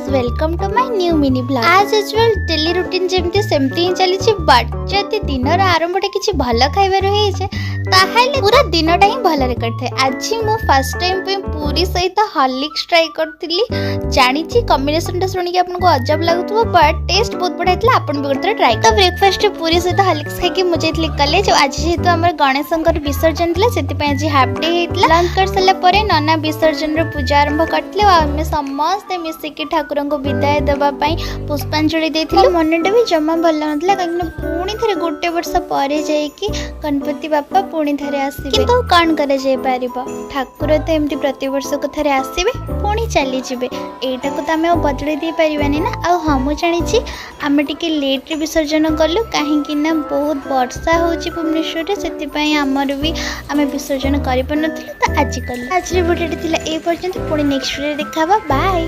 Guys welcome to my new mini blog. आज usual daily routine जेमती सेमती ही चली बट जदि दिन आरंभ किसी भल खाइबार हो ताहले पूरा दिनटा ही भलरे करथे। आज मु फर्स्ट टाइम पे पूरी सहित हॉर्लिक्स ट्राई करथिली। जानी कॉम्बिनेशन टा सुनी आपको अजब लगुथबो बट टेस्ट बहुत बढ़िया था। आपन भी करते ट्राई तो ब्रेकफास्ट पूरी सहित हॉर्लिक्स खाई मुझे कॉलेज। आज जेहेतु आम गणेशंकर विसर्जन था से आज हाफ डे होता। लंच कर सारा पर नना विसर्जन पूजा आरंभ करते आम समस्ते मिसिकी ठाकुर को विदाय देवाई पुष्पांजलि देते। मनटा भी जमा भल ना कहीं पुणी थे गोटे वर्ष पर जाकि गणपति बापा पुणी थे आसवे तो कौन कर ठाकुर तो एमती प्रति वर्ष को थे आसवे पुणी चली जाए यटा को तो आम बदल दे पारानी ना। आ हाँ मुझे जानी आम टे लेट्रे विसर्जन कलु कहीं बहुत वर्षा हो भुवनेश्वर से आमर भी आम विसर्जन कर तो आज कलु। आज भिडियो ये पर्यंत पुणी नेक्स्ट वीडियो देखा बाय।